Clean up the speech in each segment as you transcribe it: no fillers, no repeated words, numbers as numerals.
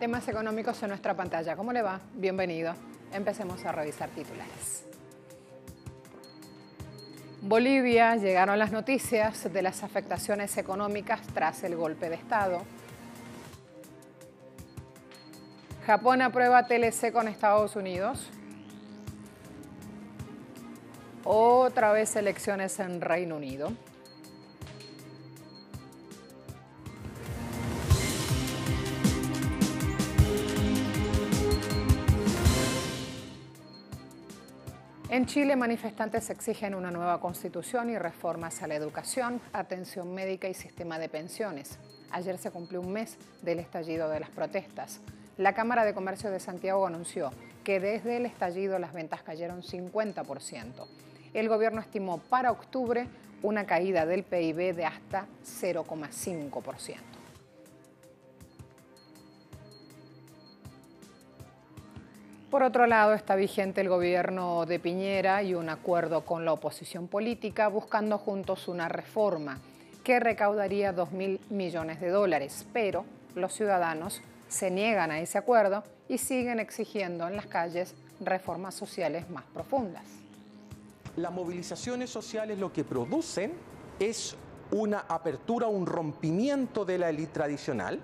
Temas económicos en nuestra pantalla. ¿Cómo le va? Bienvenido. Empecemos a revisar titulares. Bolivia, llegaron las noticias de las afectaciones económicas tras el golpe de Estado. Japón aprueba TLC con Estados Unidos. Otra vez elecciones en Reino Unido. En Chile, manifestantes exigen una nueva constitución y reformas a la educación, atención médica y sistema de pensiones. Ayer se cumplió un mes del estallido de las protestas. La Cámara de Comercio de Santiago anunció que desde el estallido las ventas cayeron 50%. El gobierno estimó para octubre una caída del PIB de hasta 0,5%. Por otro lado, está vigente el gobierno de Piñera y un acuerdo con la oposición política buscando juntos una reforma que recaudaría 2.000 millones de dólares, pero los ciudadanos se niegan a ese acuerdo y siguen exigiendo en las calles reformas sociales más profundas. Las movilizaciones sociales lo que producen es una apertura, un rompimiento de la élite tradicional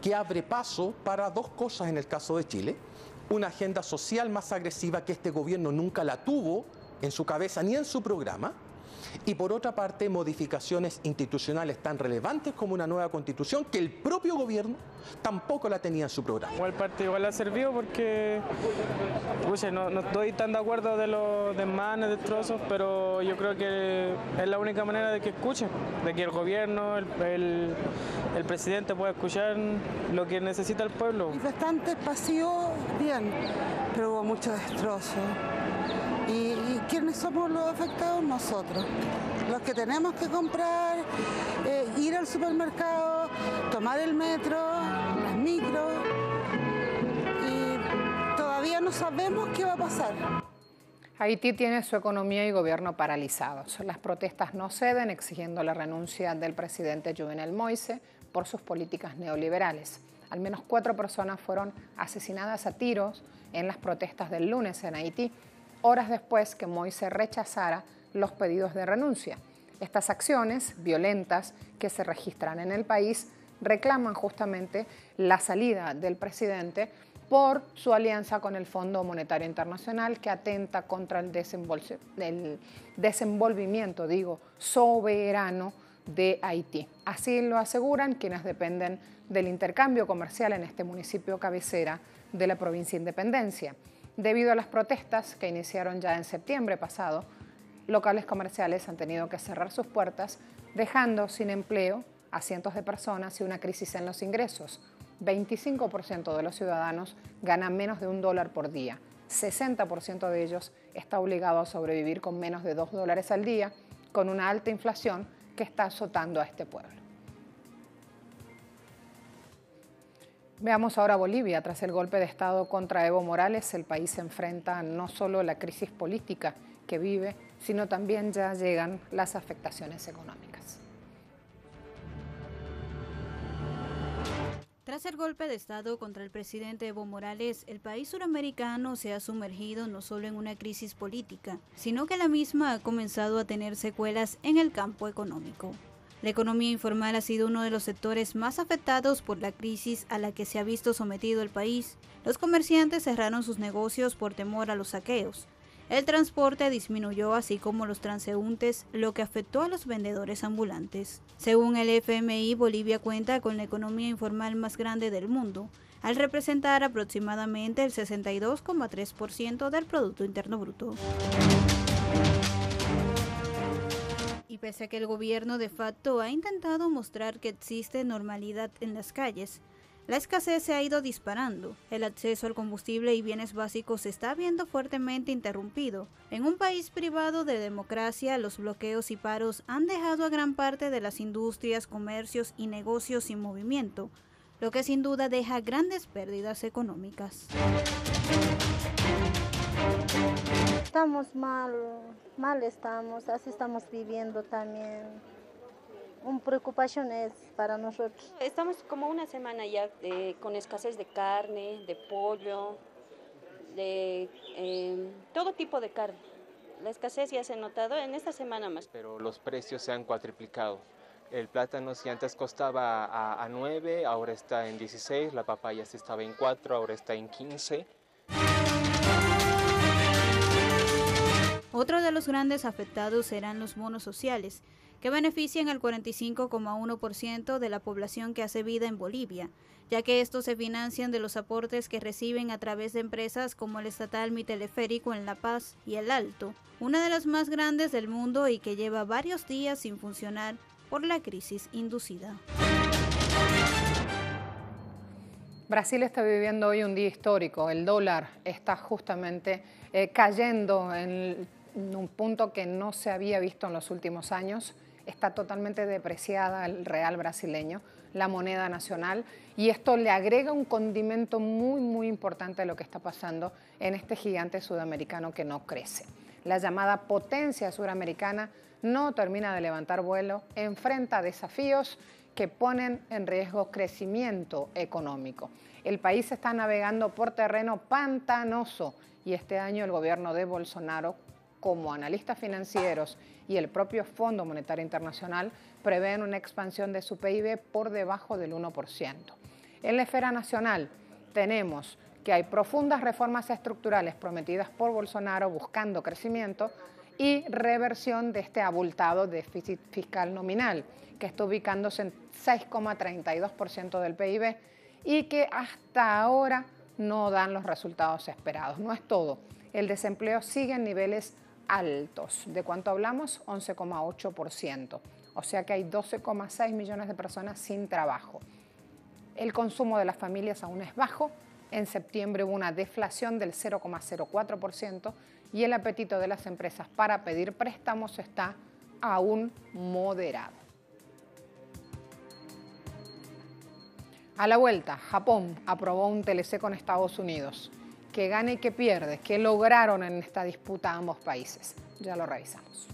que abre paso para dos cosas en el caso de Chile. Una agenda social más agresiva que este gobierno nunca la tuvo en su cabeza ni en su programa. Y por otra parte, modificaciones institucionales tan relevantes como una nueva constitución que el propio gobierno tampoco la tenía en su programa. Igual parte igual ha servido porque no estoy tan de acuerdo de los desmanes, destrozos, pero yo creo que es la única manera de que escuchen, de que el gobierno, el presidente pueda escuchar lo que necesita el pueblo. Manifestantes pasivos, bien, pero hubo mucho destrozo. ¿Y quiénes somos los afectados? Nosotros, los que tenemos que comprar, ir al supermercado, tomar el metro, las micros, y todavía no sabemos qué va a pasar. Haití tiene su economía y gobierno paralizados. Las protestas no ceden, exigiendo la renuncia del presidente Jovenel Moïse por sus políticas neoliberales. Al menos 4 personas fueron asesinadas a tiros en las protestas del lunes en Haití, horas después que Moïse rechazara los pedidos de renuncia. Estas acciones violentas que se registran en el país reclaman justamente la salida del presidente por su alianza con el Fondo Monetario Internacional, que atenta contra el desenvolvimiento soberano de Haití. Así lo aseguran quienes dependen del intercambio comercial en este municipio cabecera de la provincia Independencia. Debido a las protestas que iniciaron ya en septiembre pasado, locales comerciales han tenido que cerrar sus puertas, dejando sin empleo a cientos de personas y una crisis en los ingresos. 25% de los ciudadanos ganan menos de $1 por día. 60% de ellos está obligado a sobrevivir con menos de $2 al día, con una alta inflación que está azotando a este pueblo. Veamos ahora Bolivia. Tras el golpe de Estado contra Evo Morales, el país se enfrenta no solo a la crisis política que vive, sino también ya llegan las afectaciones económicas. Tras el golpe de Estado contra el presidente Evo Morales, el país suramericano se ha sumergido no solo en una crisis política, sino que la misma ha comenzado a tener secuelas en el campo económico. La economía informal ha sido uno de los sectores más afectados por la crisis a la que se ha visto sometido el país. Los comerciantes cerraron sus negocios por temor a los saqueos. El transporte disminuyó, así como los transeúntes, lo que afectó a los vendedores ambulantes. Según el FMI, Bolivia cuenta con la economía informal más grande del mundo, al representar aproximadamente el 62,3% del Producto Interno Bruto. Y pese a que el gobierno de facto ha intentado mostrar que existe normalidad en las calles, la escasez se ha ido disparando, el acceso al combustible y bienes básicos se está viendo fuertemente interrumpido. En un país privado de democracia, los bloqueos y paros han dejado a gran parte de las industrias, comercios y negocios sin movimiento, lo que sin duda deja grandes pérdidas económicas. Estamos mal estamos, así estamos viviendo también. una preocupación es para nosotros. Estamos como una semana ya con escasez de carne, de pollo, de todo tipo de carne. La escasez ya se ha notado en esta semana más. Pero los precios se han cuatriplicado. El plátano si antes costaba a 9, ahora está en 16, la papaya si estaba en 4, ahora está en 15. Otro de los grandes afectados serán los bonos sociales, que benefician al 45,1% de la población que hace vida en Bolivia, ya que estos se financian de los aportes que reciben a través de empresas como el estatal Mi Teleférico en La Paz y El Alto, una de las más grandes del mundo y que lleva varios días sin funcionar por la crisis inducida. Brasil está viviendo hoy un día histórico. El dólar está justamente cayendo en un punto que no se había visto en los últimos años. Está totalmente depreciada el real brasileño, la moneda nacional, y esto le agrega un condimento muy importante a lo que está pasando en este gigante sudamericano que no crece. La llamada potencia suramericana no termina de levantar vuelo, enfrenta desafíos que ponen en riesgo crecimiento económico. El país está navegando por terreno pantanoso y este año el gobierno de Bolsonaro, como analistas financieros y el propio Fondo Monetario Internacional, prevén una expansión de su PIB por debajo del 1%. En la esfera nacional tenemos que hay profundas reformas estructurales prometidas por Bolsonaro buscando crecimiento y reversión de este abultado déficit fiscal nominal, que está ubicándose en 6,32% del PIB y que hasta ahora no dan los resultados esperados. No es todo, el desempleo sigue en niveles altos. ¿De cuánto hablamos? 11,8%. O sea que hay 12,6 millones de personas sin trabajo. El consumo de las familias aún es bajo. En septiembre hubo una deflación del 0,04% y el apetito de las empresas para pedir préstamos está aún moderado. A la vuelta, Japón aprobó un TLC con Estados Unidos. ¿Qué gana y qué pierde? ¿Qué lograron en esta disputa ambos países? Ya lo revisamos.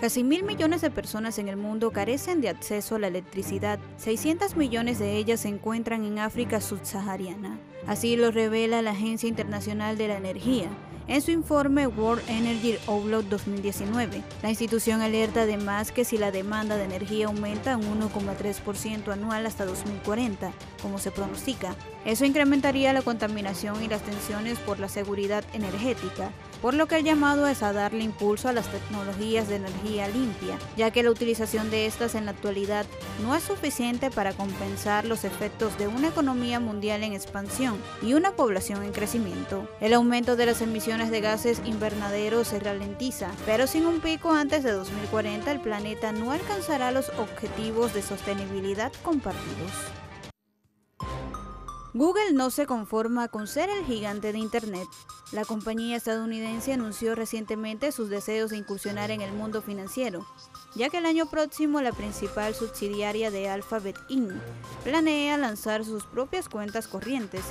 Casi 1.000 millones de personas en el mundo carecen de acceso a la electricidad. 600 millones de ellas se encuentran en África subsahariana. Así lo revela la Agencia Internacional de la Energía en su informe World Energy Outlook 2019. La institución alerta además que si la demanda de energía aumenta un 1,3% anual hasta 2040, como se pronostica, eso incrementaría la contaminación y las tensiones por la seguridad energética, por lo que el llamado es a darle impulso a las tecnologías de energía limpia, ya que la utilización de estas en la actualidad no es suficiente para compensar los efectos de una economía mundial en expansión y una población en crecimiento. El aumento de las emisiones de gases invernaderos se ralentiza, pero sin un pico antes de 2040 el planeta no alcanzará los objetivos de sostenibilidad compartidos. Google no se conforma con ser el gigante de Internet. La compañía estadounidense anunció recientemente sus deseos de incursionar en el mundo financiero, ya que el año próximo la principal subsidiaria de Alphabet Inc. planea lanzar sus propias cuentas corrientes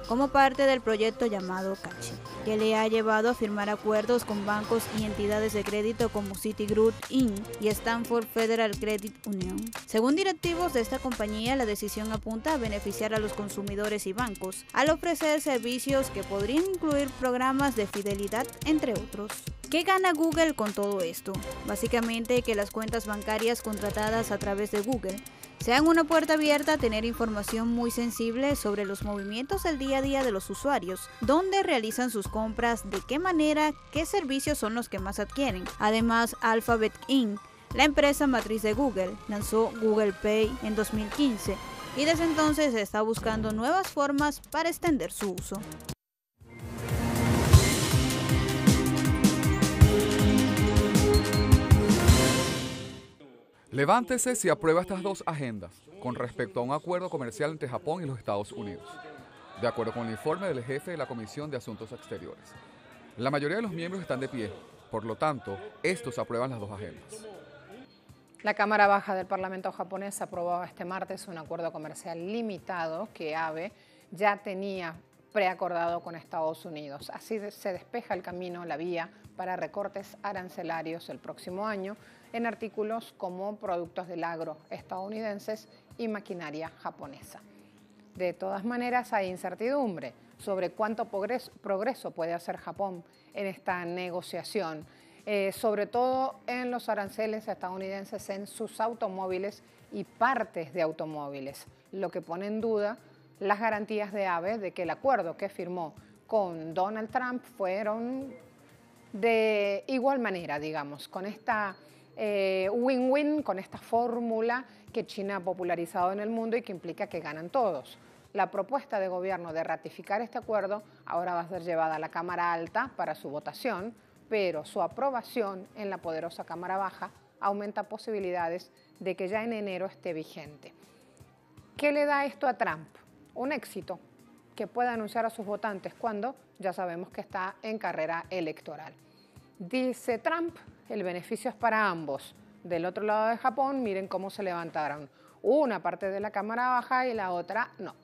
como parte del proyecto llamado Cache, que le ha llevado a firmar acuerdos con bancos y entidades de crédito como Citigroup Inc. y Stanford Federal Credit Union. Según directivos de esta compañía, la decisión apunta a beneficiar a los consumidores y bancos al ofrecer servicios que podrían incluir programas de fidelidad, entre otros. ¿Qué gana Google con todo esto? Básicamente que las cuentas bancarias contratadas a través de Google sean una puerta abierta a tener información muy sensible sobre los movimientos del día a día de los usuarios, dónde realizan sus compras, de qué manera, qué servicios son los que más adquieren. Además, Alphabet Inc., la empresa matriz de Google, lanzó Google Pay en 2015 y desde entonces está buscando nuevas formas para extender su uso. Levántese si aprueba estas dos agendas con respecto a un acuerdo comercial entre Japón y los Estados Unidos, de acuerdo con el informe del jefe de la Comisión de Asuntos Exteriores. La mayoría de los miembros están de pie, Por lo tanto, estos aprueban las dos agendas. La Cámara Baja del Parlamento japonés aprobó este martes un acuerdo comercial limitado que Abe ya tenía preacordado con Estados Unidos. Así se despeja el camino, la vía para recortes arancelarios el próximo año en artículos como productos del agro estadounidenses y maquinaria japonesa. De todas maneras, hay incertidumbre sobre cuánto progreso puede hacer Japón en esta negociación, sobre todo en los aranceles estadounidenses en sus automóviles y partes de automóviles, lo que pone en duda las garantías de Abe de que el acuerdo que firmó con Donald Trump fueron de igual manera, digamos, con esta win-win, con esta fórmula que China ha popularizado en el mundo y que implica que ganan todos. La propuesta de gobierno de ratificar este acuerdo ahora va a ser llevada a la Cámara Alta para su votación, pero su aprobación en la poderosa Cámara Baja aumenta posibilidades de que ya en enero esté vigente. ¿Qué le da esto a Trump? Un éxito que pueda anunciar a sus votantes cuando ya sabemos que está en carrera electoral. Dice Trump, el beneficio es para ambos. Del otro lado de Japón, miren cómo se levantaron una parte de la Cámara Baja y la otra no.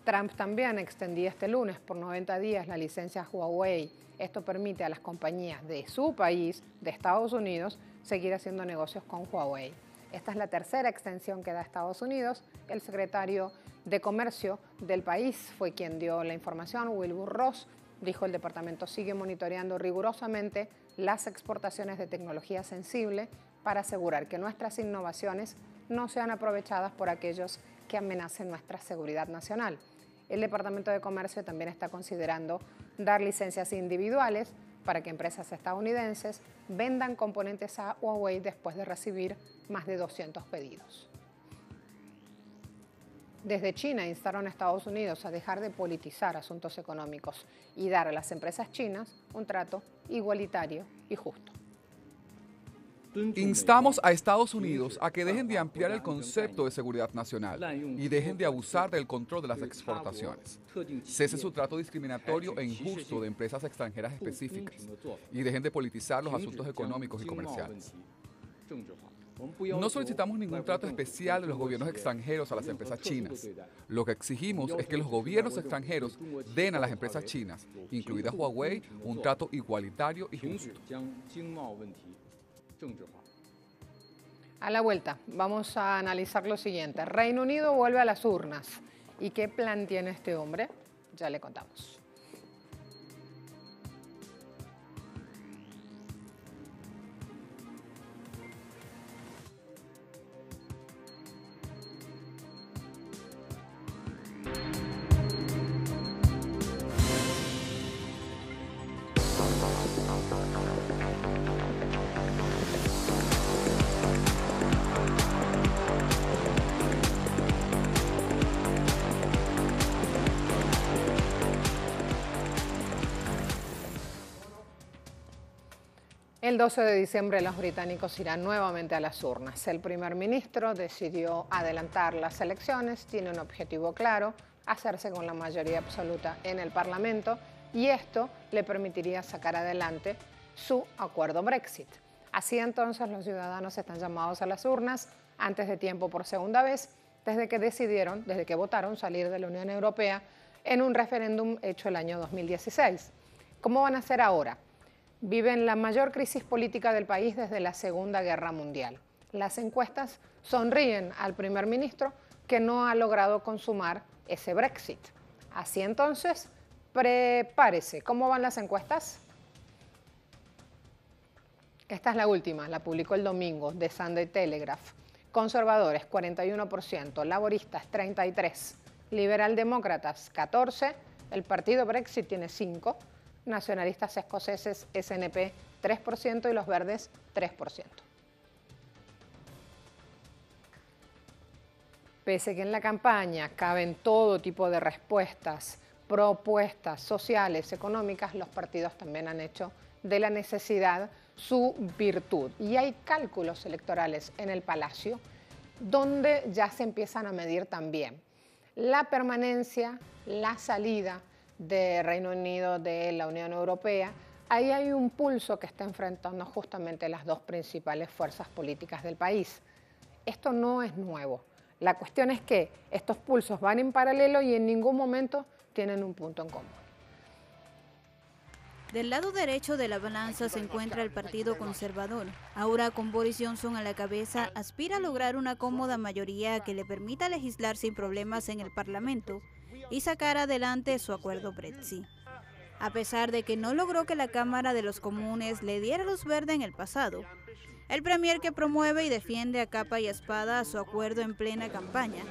Trump también extendía este lunes por 90 días la licencia Huawei. Esto permite a las compañías de su país, de Estados Unidos, seguir haciendo negocios con Huawei. Esta es la tercera extensión que da Estados Unidos. El secretario de Comercio del país fue quien dio la información, Wilbur Ross. Dijo el departamento sigue monitoreando rigurosamente las exportaciones de tecnología sensible para asegurar que nuestras innovaciones no sean aprovechadas por aquellos que amenacen nuestra seguridad nacional. El Departamento de Comercio también está considerando dar licencias individuales para que empresas estadounidenses vendan componentes a Huawei después de recibir más de 200 pedidos. Desde China instaron a Estados Unidos a dejar de politizar asuntos económicos y dar a las empresas chinas un trato igualitario y justo. Instamos a Estados Unidos a que dejen de ampliar el concepto de seguridad nacional y dejen de abusar del control de las exportaciones. Cese su trato discriminatorio e injusto de empresas extranjeras específicas y dejen de politizar los asuntos económicos y comerciales. No solicitamos ningún trato especial de los gobiernos extranjeros a las empresas chinas. Lo que exigimos es que los gobiernos extranjeros den a las empresas chinas, incluida Huawei, un trato igualitario y justo. A la vuelta, vamos a analizar lo siguiente. Reino Unido vuelve a las urnas. ¿Y qué plan tiene este hombre? Ya le contamos. El 12 de diciembre los británicos irán nuevamente a las urnas. El primer ministro decidió adelantar las elecciones, tiene un objetivo claro, hacerse con la mayoría absoluta en el Parlamento y esto le permitiría sacar adelante su acuerdo Brexit. Así entonces los ciudadanos están llamados a las urnas antes de tiempo por segunda vez desde que votaron salir de la Unión Europea en un referéndum hecho el año 2016. ¿Cómo van a hacer ahora? Viven la mayor crisis política del país desde la Segunda Guerra Mundial. Las encuestas sonríen al primer ministro que no ha logrado consumar ese Brexit. Así entonces, prepárese. ¿Cómo van las encuestas? Esta es la última, la publicó el domingo, The Sunday Telegraph. Conservadores, 41%, laboristas, 33%, liberaldemócratas, 14%, el partido Brexit tiene 5%, nacionalistas escoceses, SNP, 3% y los verdes, 3%. Pese que en la campaña caben todo tipo de respuestas, propuestas sociales, económicas, los partidos también han hecho de la necesidad su virtud. Y hay cálculos electorales en el Palacio donde ya se empiezan a medir también la permanencia, la salida de Reino Unido de la Unión Europea, ahí hay un pulso que está enfrentando justamente las dos principales fuerzas políticas del país. Esto no es nuevo. La cuestión es que estos pulsos van en paralelo y en ningún momento tienen un punto en común. Del lado derecho de la balanza se encuentra el Partido Conservador. Ahora, con Boris Johnson a la cabeza, aspira a lograr una cómoda mayoría que le permita legislar sin problemas en el Parlamento y sacar adelante su acuerdo Brexit. A pesar de que no logró que la Cámara de los Comunes le diera luz verde en el pasado, el premier, que promueve y defiende a capa y espada su acuerdo en plena campaña,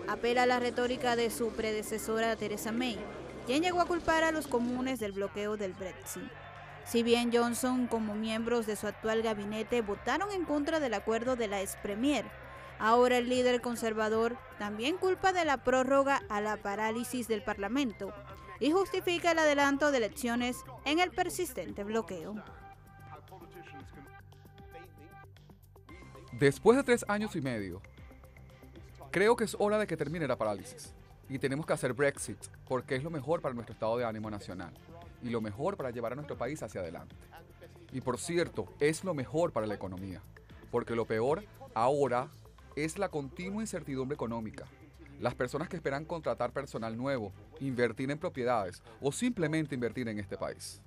apela a la retórica de su predecesora Theresa May, quien llegó a culpar a los comunes del bloqueo del Brexit. Si bien Johnson, como miembros de su actual gabinete, votaron en contra del acuerdo de la ex premier, ahora el líder conservador también culpa de la prórroga a la parálisis del Parlamento y justifica el adelanto de elecciones en el persistente bloqueo. Después de 3 años y medio, creo que es hora de que termine la parálisis. Y tenemos que hacer Brexit, porque es lo mejor para nuestro estado de ánimo nacional y lo mejor para llevar a nuestro país hacia adelante. Y por cierto, es lo mejor para la economía, porque lo peor ahora es la continua incertidumbre económica. Las personas que esperan contratar personal nuevo, invertir en propiedades o simplemente invertir en este país.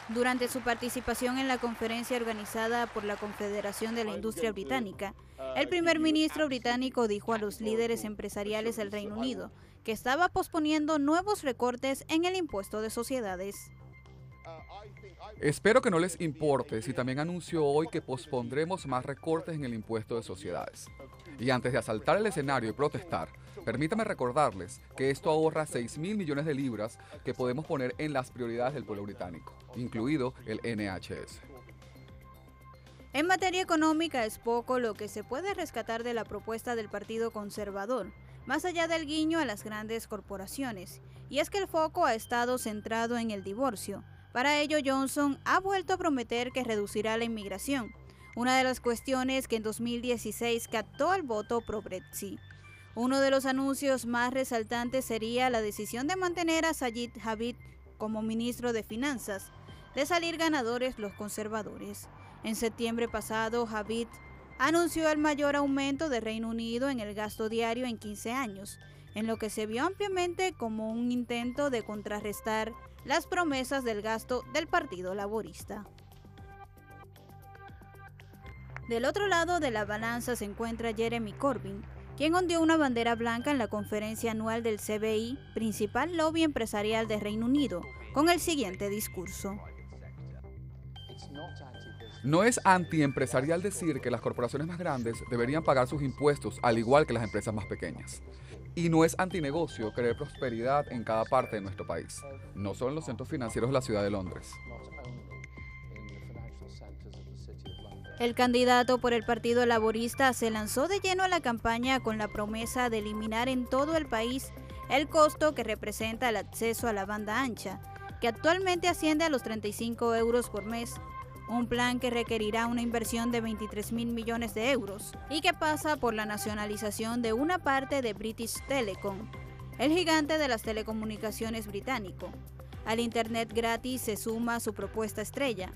Durante su participación en la conferencia organizada por la Confederación de la Industria Británica, el primer ministro británico dijo a los líderes empresariales del Reino Unido que estaba posponiendo nuevos recortes en el impuesto de sociedades. Espero que no les importe si también anuncio hoy que pospondremos más recortes en el impuesto de sociedades. Y antes de asaltar el escenario y protestar, permítame recordarles que esto ahorra 6.000 millones de libras que podemos poner en las prioridades del pueblo británico, incluido el NHS. En materia económica es poco lo que se puede rescatar de la propuesta del Partido Conservador, más allá del guiño a las grandes corporaciones, y es que el foco ha estado centrado en el divorcio. Para ello, Johnson ha vuelto a prometer que reducirá la inmigración, una de las cuestiones que en 2016 captó al voto pro-Brexit. Uno de los anuncios más resaltantes sería la decisión de mantener a Sajid Javid como ministro de Finanzas, de salir ganadores los conservadores. En septiembre pasado, Javid anunció el mayor aumento de Reino Unido en el gasto diario en 15 años, en lo que se vio ampliamente como un intento de contrarrestar las promesas del gasto del Partido Laborista. Del otro lado de la balanza se encuentra Jeremy Corbyn, quien ondeó una bandera blanca en la conferencia anual del CBI, principal lobby empresarial de Reino Unido, con el siguiente discurso. No es antiempresarial decir que las corporaciones más grandes deberían pagar sus impuestos al igual que las empresas más pequeñas. Y no es antinegocio querer prosperidad en cada parte de nuestro país, no solo en los centros financieros de la ciudad de Londres. El candidato por el Partido Laborista se lanzó de lleno a la campaña con la promesa de eliminar en todo el país el costo que representa el acceso a la banda ancha, que actualmente asciende a los 35 euros por mes, un plan que requerirá una inversión de 23.000 millones de euros y que pasa por la nacionalización de una parte de British Telecom, el gigante de las telecomunicaciones británico. Al Internet gratis se suma su propuesta estrella: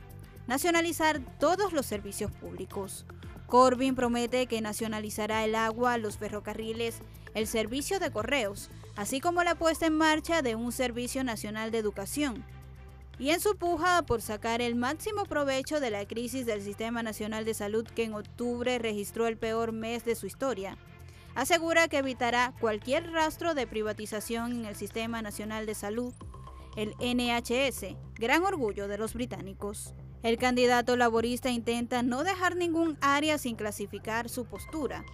nacionalizar todos los servicios públicos. Corbyn promete que nacionalizará el agua, los ferrocarriles, el servicio de correos, así como la puesta en marcha de un Servicio Nacional de Educación. Y en su puja por sacar el máximo provecho de la crisis del Sistema Nacional de Salud, que en octubre registró el peor mes de su historia, asegura que evitará cualquier rastro de privatización en el Sistema Nacional de Salud, el NHS, gran orgullo de los británicos. El candidato laborista intenta no dejar ningún área sin clasificar su postura,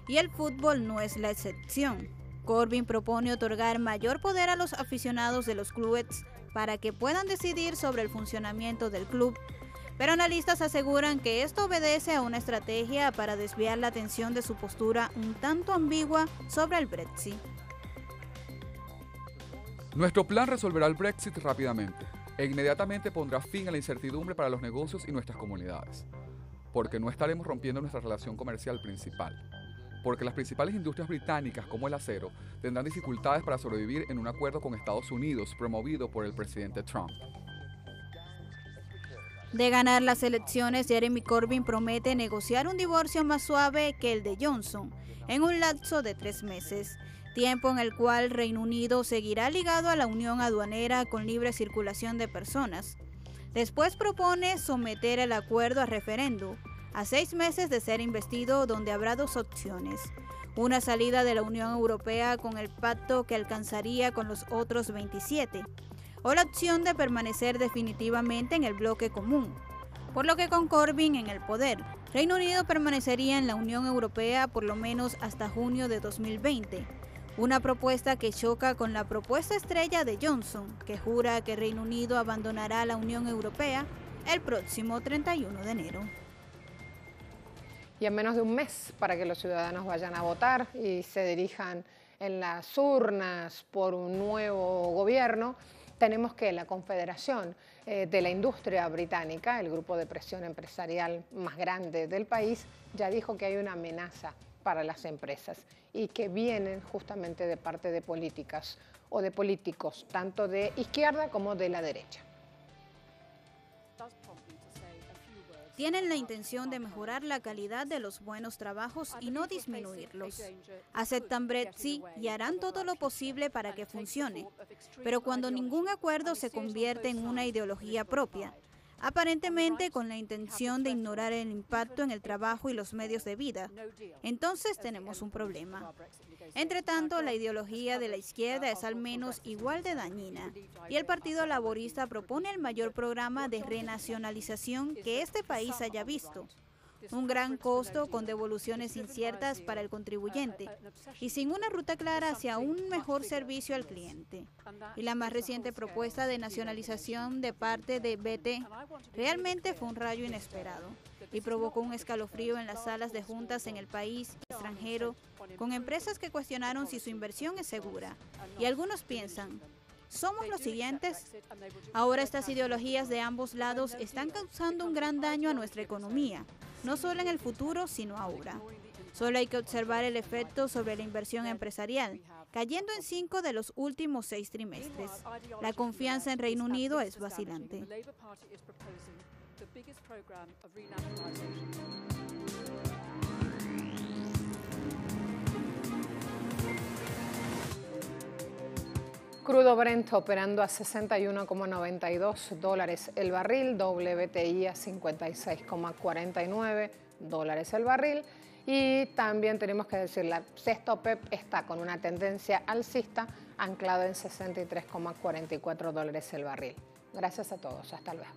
y el fútbol no es la excepción. Corbyn propone otorgar mayor poder a los aficionados de los clubes para que puedan decidir sobre el funcionamiento del club, pero analistas aseguran que esto obedece a una estrategia para desviar la atención de su postura un tanto ambigua sobre el Brexit. Nuestro plan resolverá el Brexit rápidamente e inmediatamente pondrá fin a la incertidumbre para los negocios y nuestras comunidades, porque no estaremos rompiendo nuestra relación comercial principal. porque las principales industrias británicas, como el acero, tendrán dificultades para sobrevivir en un acuerdo con Estados Unidos promovido por el presidente Trump. De ganar las elecciones, Jeremy Corbyn promete negociar un divorcio más suave que el de Johnson en un lapso de 3 meses, tiempo en el cual Reino Unido seguirá ligado a la Unión Aduanera con libre circulación de personas. Después propone someter el acuerdo a referendo, a 6 meses de ser investido, donde habrá 2 opciones: una salida de la Unión Europea con el pacto que alcanzaría con los otros 27, o la opción de permanecer definitivamente en el bloque común. Por lo que con Corbyn en el poder, Reino Unido permanecería en la Unión Europea por lo menos hasta junio de 2020, una propuesta que choca con la propuesta estrella de Johnson, que jura que Reino Unido abandonará la Unión Europea el próximo 31 de enero. Y en menos de un mes para que los ciudadanos vayan a votar y se dirijan en las urnas por un nuevo gobierno, tenemos que la Confederación de la Industria Británica, el grupo de presión empresarial más grande del país, ya dijo que hay una amenaza para las empresas y que vienen justamente de parte de políticas o de políticos, tanto de izquierda como de la derecha. Tienen la intención de mejorar la calidad de los buenos trabajos y no disminuirlos. Aceptan Brexit y harán todo lo posible para que funcione, pero cuando ningún acuerdo se convierte en una ideología propia, aparentemente con la intención de ignorar el impacto en el trabajo y los medios de vida, entonces tenemos un problema. Entre tanto, la ideología de la izquierda es al menos igual de dañina, y el Partido Laborista propone el mayor programa de renacionalización que este país haya visto. Un gran costo con devoluciones inciertas para el contribuyente y sin una ruta clara hacia un mejor servicio al cliente. Y la más reciente propuesta de nacionalización de parte de BT realmente fue un rayo inesperado y provocó un escalofrío en las salas de juntas en el país extranjero, con empresas que cuestionaron si su inversión es segura. Y algunos piensan: ¿somos los siguientes? Ahora estas ideologías de ambos lados están causando un gran daño a nuestra economía, no solo en el futuro, sino ahora. Solo hay que observar el efecto sobre la inversión empresarial, cayendo en 5 de los últimos 6 trimestres. La confianza en Reino Unido es vacilante. Crudo Brent operando a $61,92 el barril, WTI a $56,49 el barril. Y también tenemos que decir, la sexta OPEP está con una tendencia alcista, anclado en $63,44 el barril. Gracias a todos, hasta luego.